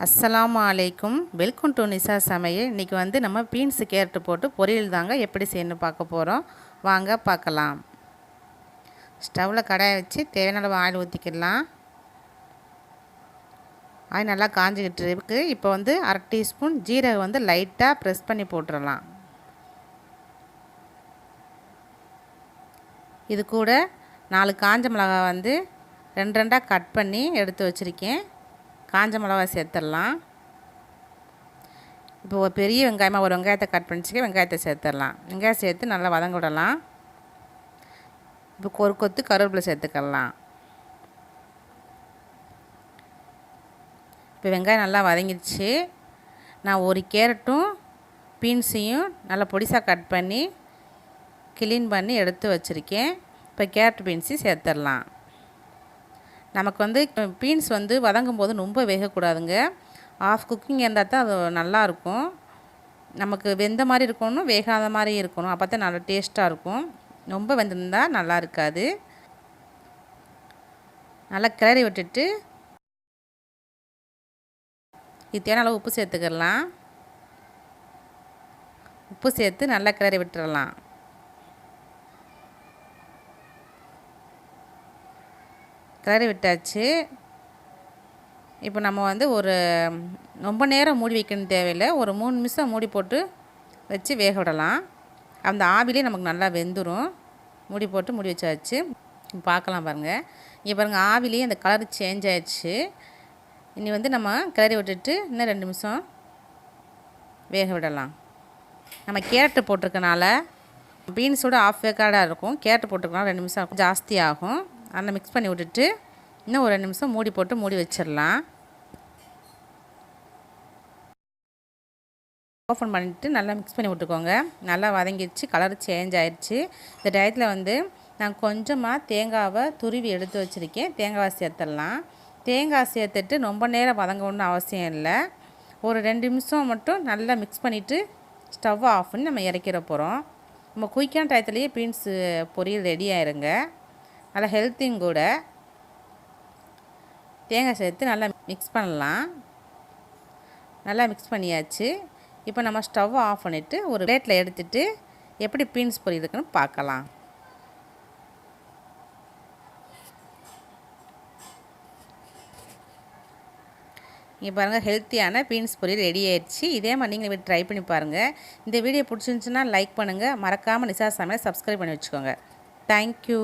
அஸ்ஸலாமு அலைக்கும். Welcome to Nisha சமையல். இன்றைக்கி வந்து நம்ம பீன்ஸு கேரட்டு போட்டு பொரியல் தாங்க எப்படி செய்யணும் பார்க்க போகிறோம். வாங்க பார்க்கலாம். ஸ்டவ்வில் கடாயை வச்சு தேவையான அளவு ஆயில் ஊற்றிக்கிடலாம். ஆயில் நல்லா காஞ்சிக்கிட்டு இருக்கு. இப்போ வந்து 1/2 டீஸ்பூன் ஜீரகம் வந்து லைட்டாக ப்ரெஸ் பண்ணி போட்டுடலாம். இது கூட 4 காஞ்ச மிளகாய் வந்து 2 கட் பண்ணி எடுத்து வச்சுருக்கேன். காஞ்ச மிளகா சேர்த்துடலாம். இப்போ ஒரு பெரிய வெங்காயமாக ஒரு வெங்காயத்தை கட் பண்ணிச்சுக்க வெங்காயத்தை சேர்த்துடலாம். வெங்காயம் சேர்த்து நல்லா வதங்க விடலாம். இப்போ ஒரு கொத்து கருவேப்பிலை சேர்த்துக்கலாம். இப்போ வெங்காயம் நல்லா வதங்கிடுச்சு. நான் ஒரு கேரட்டும் பீன்ஸையும் நல்லா பொடிசாக கட் பண்ணி க்ளீன் பண்ணி எடுத்து வச்சுருக்கேன். இப்போ கேரட் பீன்ஸையும் சேர்த்துடலாம். நமக்கு வந்து பீன்ஸ் வந்து வதங்கும் போது ரொம்ப வேகக்கூடாதுங்க. ஆஃப் குக்கிங் இருந்தால் தான் அது நல்லாயிருக்கும். நமக்கு வெந்த மாதிரி இருக்கணும், வேகாத மாதிரி இருக்கணும். அப்போ தான் நல்லா டேஸ்ட்டாக இருக்கும். ரொம்ப வெந்திருந்தால் நல்லா இருக்காது. நல்லா கிளறி விட்டுட்டு இது தேவையான அளவு உப்பு சேர்த்துக்கலாம். உப்பு சேர்த்து நல்லா கிளறி விட்டுறலாம். கிளறி விட்டாச்சு. இப்போ நம்ம வந்து ஒரு ரொம்ப நேரம் மூடி வைக்கணும் தேவையில்லை. ஒரு 3 நிமிஷம் மூடி போட்டு வச்சு வேக விடலாம். அந்த ஆவிலே நமக்கு நல்லா வெந்துடும். மூடி போட்டு மூடி வச்சாச்சு. பார்க்கலாம் பாருங்கள். இங்கே பாருங்கள், ஆவிலேயே அந்த கலர் சேஞ்ச் ஆயிடுச்சு. இனி வந்து நம்ம கிளறி விட்டுட்டு இன்னும் 2 நிமிஷம் வேக விடலாம். நம்ம கேரட்டு போட்டிருக்கனால பீன்ஸோட ஆஃப் வேக்காடாக இருக்கும். கேரட்டு போட்டிருக்கனால 2 நிமிஷம் ஜாஸ்தி ஆகும். அதில் மிக்ஸ் பண்ணி விட்டுட்டு இன்னும் ஒரு 2 நிமிஷம் மூடி போட்டு மூடி வச்சிடலாம். ஓப்பன் பண்ணிவிட்டு நல்லா மிக்ஸ் பண்ணி விட்டுக்கோங்க. நல்லா வதங்கிடுச்சு, கலர் சேஞ்ச் ஆயிடுச்சு. இந்த டயத்தில் வந்து நான் கொஞ்சமாக தேங்காவை துருவி எடுத்து வச்சுருக்கேன். தேங்காவை சேர்த்துடலாம். தேங்காய் சேர்த்துட்டு ரொம்ப நேரம் வதங்கணும்னு அவசியம் இல்லை. ஒரு 2 நிமிஷம் மட்டும் நல்லா மிக்ஸ் பண்ணிவிட்டு ஸ்டவ்வை ஆஃப் பண்ணி நம்ம இறக்கிற போகிறோம். நம்ம குயிக்கான டயத்துலேயே பீன்ஸு பொரியல் ரெடி ஆயிருங்க. நல்லா ஹெல்த்தியும் கூட. தேங்காய் சேர்த்து நல்லா மிக்ஸ் பண்ணலாம். நல்லா மிக்ஸ் பண்ணியாச்சு. இப்போ நம்ம ஸ்டவ்வை ஆஃப் பண்ணிவிட்டு ஒரு பிளேட்டில் எடுத்துகிட்டு எப்படி பீன்ஸ் பொரியல் இருக்குன்னு பார்க்கலாம். இங்கே பாருங்கள், ஹெல்த்தியான பீன்ஸ் பொரியல் ரெடி ஆயிடுச்சு. இதே மாதிரி நீங்கள் வீட்டு ட்ரை பண்ணி பாருங்கள். இந்த வீடியோ பிடிச்சிருந்துச்சுன்னா லைக் பண்ணுங்கள். மறக்காமல் நிஷா சமையல் சப்ஸ்கிரைப் பண்ணி வச்சுக்கோங்க. தேங்க்யூ.